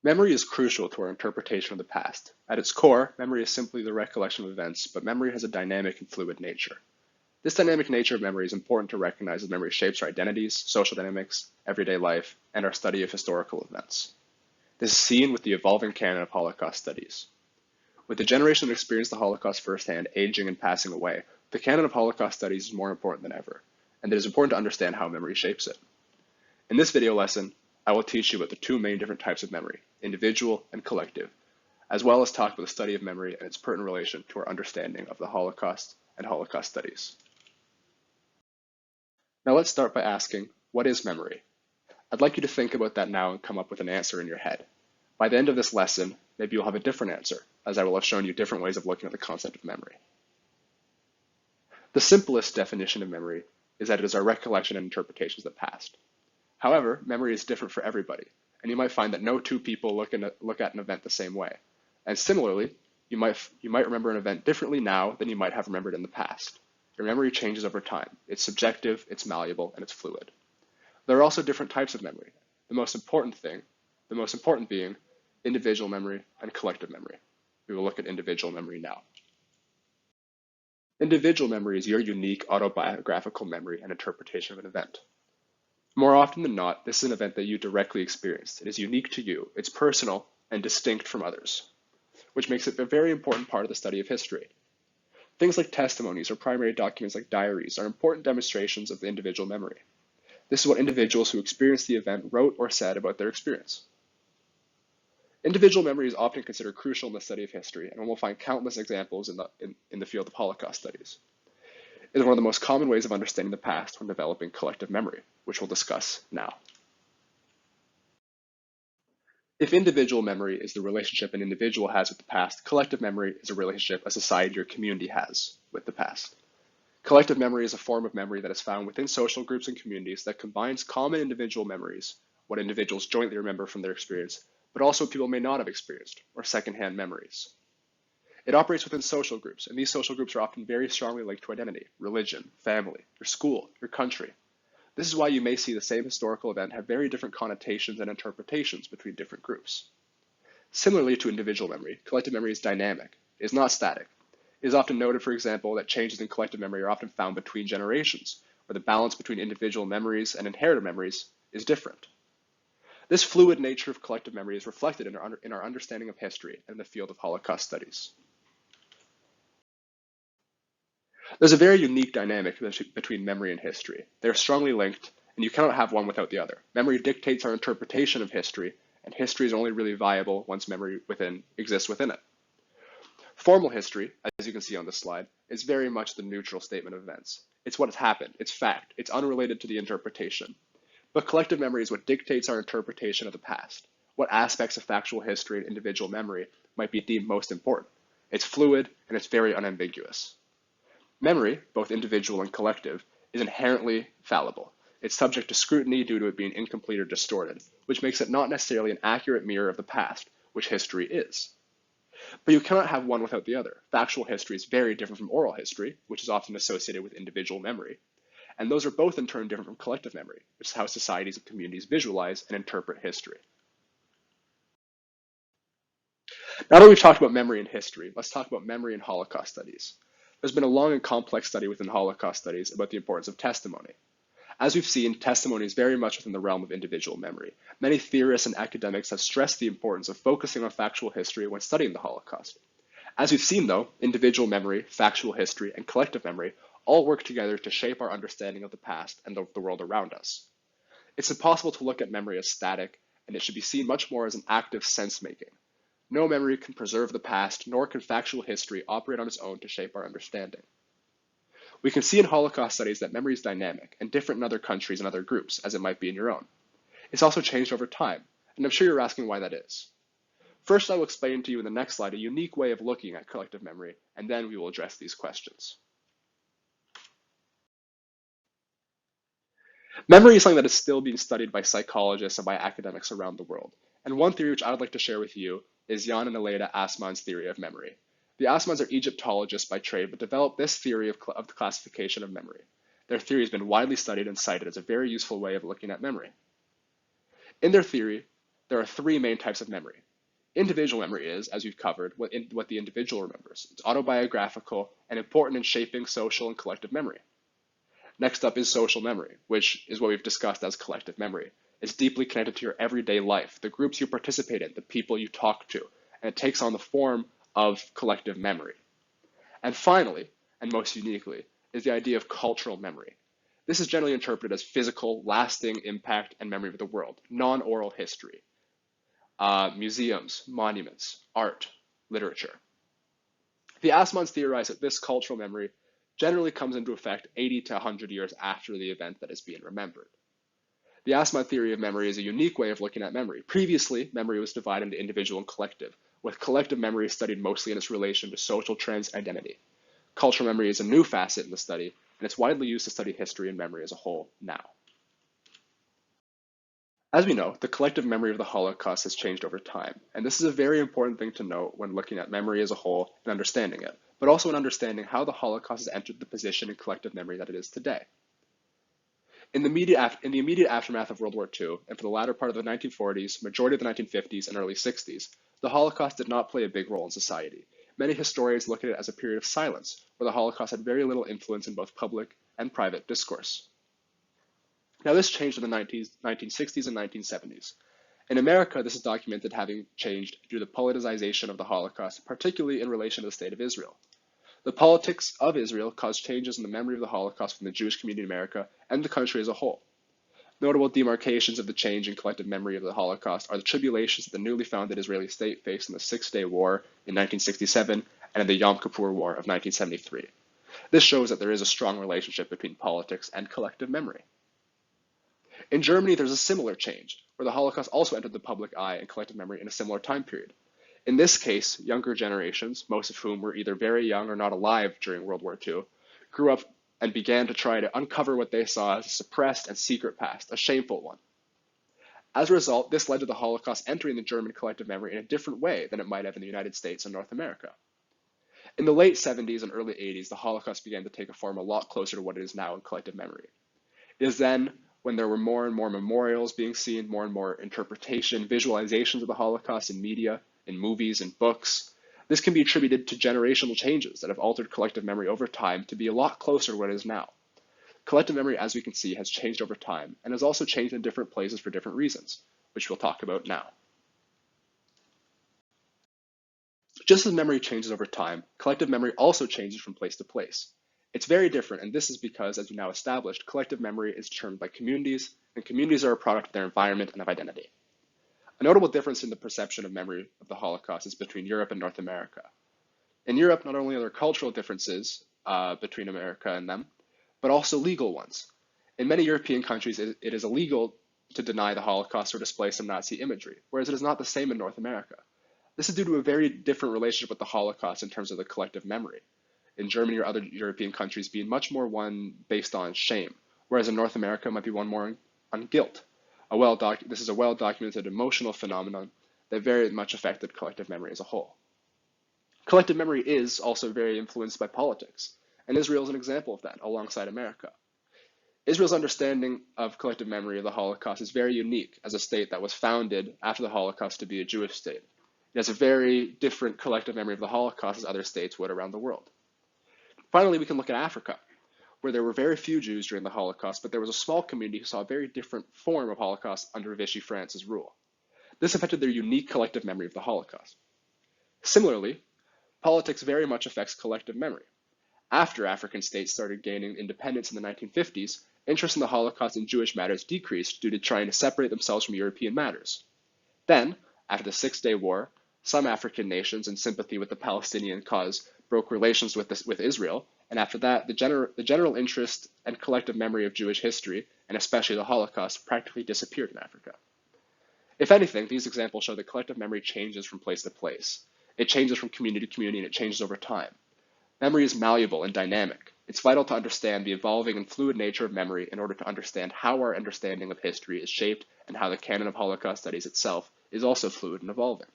Memory is crucial to our interpretation of the past. At its core, memory is simply the recollection of events, but memory has a dynamic and fluid nature. This dynamic nature of memory is important to recognize as memory shapes our identities, social dynamics, everyday life, and our study of historical events. This is seen with the evolving canon of Holocaust studies. With the generation that experienced the Holocaust firsthand aging and passing away, the canon of Holocaust studies is more important than ever, and it is important to understand how memory shapes it. In this video lesson, I will teach you about the two main different types of memory, individual and collective, as well as talk about the study of memory and its pertinent relation to our understanding of the Holocaust and Holocaust studies. Now let's start by asking, what is memory? I'd like you to think about that now and come up with an answer in your head. By the end of this lesson, maybe you'll have a different answer, as I will have shown you different ways of looking at the concept of memory. The simplest definition of memory is that it is our recollection and interpretations of the past. However, memory is different for everybody, and you might find that no two people look at an event the same way. And similarly, you might remember an event differently now than you might have remembered in the past. Your memory changes over time. It's subjective, it's malleable, and it's fluid. There are also different types of memory. The most important being individual memory and collective memory. We will look at individual memory now. Individual memory is your unique autobiographical memory and interpretation of an event. More often than not, this is an event that you directly experienced. It is unique to you. It's personal and distinct from others, which makes it a very important part of the study of history. Things like testimonies or primary documents like diaries are important demonstrations of the individual memory. This is what individuals who experienced the event wrote or said about their experience. Individual memory is often considered crucial in the study of history, and one will find countless examples in the field of Holocaust studies. It is one of the most common ways of understanding the past when developing collective memory, which we'll discuss now. If individual memory is the relationship an individual has with the past, collective memory is a relationship a society or community has with the past. Collective memory is a form of memory that is found within social groups and communities that combines common individual memories, what individuals jointly remember from their experience, but also what people may not have experienced, or secondhand memories. It operates within social groups, and these social groups are often very strongly linked to identity, religion, family, your school, your country. This is why you may see the same historical event have very different connotations and interpretations between different groups. Similarly to individual memory, collective memory is dynamic. It is not static. It is often noted, for example, that changes in collective memory are often found between generations, where the balance between individual memories and inherited memories is different. This fluid nature of collective memory is reflected in our understanding of history and in the field of Holocaust studies. There's a very unique dynamic between memory and history. They are strongly linked, and you cannot have one without the other. Memory dictates our interpretation of history, and history is only really viable once memory exists within it. Formal history, as you can see on this slide, is very much the neutral statement of events. It's what has happened, it's fact, it's unrelated to the interpretation. But collective memory is what dictates our interpretation of the past, what aspects of factual history and individual memory might be deemed most important. It's fluid, and it's very unambiguous. Memory, both individual and collective, is inherently fallible. It's subject to scrutiny due to it being incomplete or distorted, which makes it not necessarily an accurate mirror of the past, which history is. But you cannot have one without the other. Factual history is very different from oral history, which is often associated with individual memory. And those are both in turn different from collective memory, which is how societies and communities visualize and interpret history. Now that we've talked about memory and history, let's talk about memory and Holocaust studies. There's been a long and complex study within Holocaust studies about the importance of testimony. As we've seen, testimony is very much within the realm of individual memory. Many theorists and academics have stressed the importance of focusing on factual history when studying the Holocaust. As we've seen though, individual memory, factual history, and collective memory all work together to shape our understanding of the past and of the world around us. It's impossible to look at memory as static, and it should be seen much more as an active sense-making. No memory can preserve the past, nor can factual history operate on its own to shape our understanding. We can see in Holocaust studies that memory is dynamic and different in other countries and other groups, as it might be in your own. It's also changed over time, and I'm sure you're asking why that is. First, I will explain to you in the next slide a unique way of looking at collective memory, and then we will address these questions. Memory is something that is still being studied by psychologists and by academics around the world. And one theory which I would like to share with you is Jan and Aleida Assmann's theory of memory. The Assmanns are Egyptologists by trade, but developed this theory of the classification of memory. Their theory has been widely studied and cited as a very useful way of looking at memory. In their theory, There are three main types of memory. Individual memory is, as we've covered, what the individual remembers. It's autobiographical and important in shaping social and collective memory. Next up is social memory, which is what we've discussed as collective memory. It's deeply connected to your everyday life, the groups you participate in, the people you talk to, and it takes on the form of collective memory. And finally, and most uniquely, is the idea of cultural memory. This is generally interpreted as physical, lasting impact and memory of the world, non-oral history, museums, monuments, art, literature. The Asmans theorize that this cultural memory generally comes into effect 80 to 100 years after the event that is being remembered. The Asman theory of memory is a unique way of looking at memory. Previously, memory was divided into individual and collective, with collective memory studied mostly in its relation to social trends and identity. Cultural memory is a new facet in the study, and it's widely used to study history and memory as a whole now. As we know, the collective memory of the Holocaust has changed over time, and this is a very important thing to note when looking at memory as a whole and understanding it, but also in understanding how the Holocaust has entered the position in collective memory that it is today. In the immediate aftermath of World War II, and for the latter part of the 1940s, majority of the 1950s, and early 60s, the Holocaust did not play a big role in society. Many historians look at it as a period of silence, where the Holocaust had very little influence in both public and private discourse. Now, this changed in the 1960s and 1970s. In America, this is documented having changed due to the politicization of the Holocaust, particularly in relation to the state of Israel. The politics of Israel caused changes in the memory of the Holocaust from the Jewish community in America and the country as a whole. Notable demarcations of the change in collective memory of the Holocaust are the tribulations that the newly founded Israeli state faced in the Six-Day War in 1967 and in the Yom Kippur War of 1973. This shows that there is a strong relationship between politics and collective memory. In Germany, there's a similar change, where the Holocaust also entered the public eye and collective memory in a similar time period. In this case, younger generations, most of whom were either very young or not alive during World War II, grew up and began to try to uncover what they saw as a suppressed and secret past, a shameful one. As a result, this led to the Holocaust entering the German collective memory in a different way than it might have in the United States and North America. In the late 70s and early 80s, the Holocaust began to take a form a lot closer to what it is now in collective memory. It is then when there were more and more memorials being seen, more and more interpretation, visualizations of the Holocaust in media, in movies, and books. This can be attributed to generational changes that have altered collective memory over time to be a lot closer to what it is now. Collective memory, as we can see, has changed over time and has also changed in different places for different reasons, which we'll talk about now. Just as memory changes over time, collective memory also changes from place to place. It's very different, and this is because, as we now established, collective memory is determined by communities, and communities are a product of their environment and of identity. A notable difference in the perception of memory of the Holocaust is between Europe and North America. In Europe, not only are there cultural differences between America and them, but also legal ones. In many European countries, it is illegal to deny the Holocaust or display some Nazi imagery, whereas it is not the same in North America. This is due to a very different relationship with the Holocaust in terms of the collective memory. In Germany or other European countries being much more one based on shame, whereas in North America it might be one more on guilt. This is a well-documented emotional phenomenon that very much affected collective memory as a whole. Collective memory is also very influenced by politics, and Israel is an example of that, alongside America. Israel's understanding of collective memory of the Holocaust is very unique as a state that was founded after the Holocaust to be a Jewish state. It has a very different collective memory of the Holocaust as other states would around the world. Finally, we can look at Africa, where there were very few Jews during the Holocaust, but there was a small community who saw a very different form of Holocaust under Vichy France's rule. This affected their unique collective memory of the Holocaust. Similarly, politics very much affects collective memory. After African states started gaining independence in the 1950s, interest in the Holocaust and Jewish matters decreased due to trying to separate themselves from European matters. Then, after the Six-Day War, some African nations, in sympathy with the Palestinian cause, broke relations with Israel, and after that, the general interest and collective memory of Jewish history, and especially the Holocaust, practically disappeared in Africa. If anything, these examples show that collective memory changes from place to place. It changes from community to community, and it changes over time. Memory is malleable and dynamic. It's vital to understand the evolving and fluid nature of memory in order to understand how our understanding of history is shaped and how the canon of Holocaust studies itself is also fluid and evolving.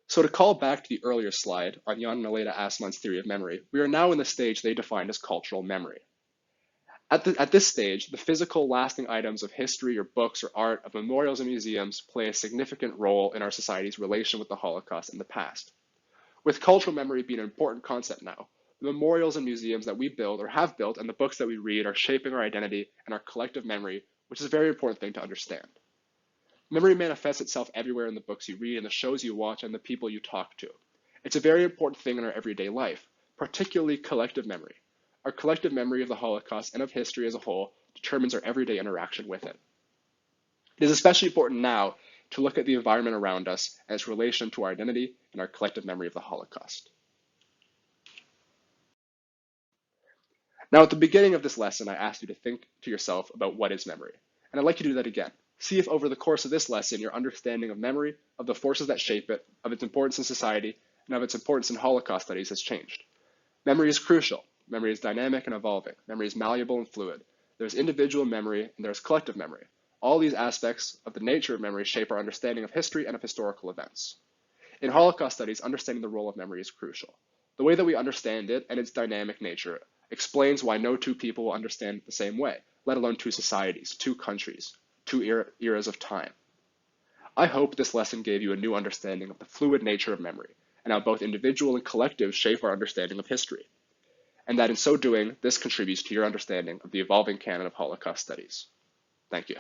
So to call back to the earlier slide on Jan Mileta Assmann's theory of memory, we are now in the stage they defined as cultural memory. At this stage, the physical lasting items of history or books or art, of memorials and museums play a significant role in our society's relation with the Holocaust and the past. With cultural memory being an important concept now, the memorials and museums that we build or have built and the books that we read are shaping our identity and our collective memory, which is a very important thing to understand. Memory manifests itself everywhere in the books you read and the shows you watch and the people you talk to. It's a very important thing in our everyday life, particularly collective memory. Our collective memory of the Holocaust and of history as a whole determines our everyday interaction with it. It is especially important now to look at the environment around us and its relation to our identity and our collective memory of the Holocaust. Now, at the beginning of this lesson, I asked you to think to yourself about what is memory. And I'd like you to do that again. See if over the course of this lesson, your understanding of memory, of the forces that shape it, of its importance in society, and of its importance in Holocaust studies has changed. Memory is crucial. Memory is dynamic and evolving. Memory is malleable and fluid. There's individual memory and there's collective memory. All these aspects of the nature of memory shape our understanding of history and of historical events. In Holocaust studies, understanding the role of memory is crucial. The way that we understand it and its dynamic nature explains why no two people will understand it the same way, let alone two societies, two countries, two eras of time. I hope this lesson gave you a new understanding of the fluid nature of memory and how both individual and collective shape our understanding of history, and that in so doing, this contributes to your understanding of the evolving canon of Holocaust studies. Thank you.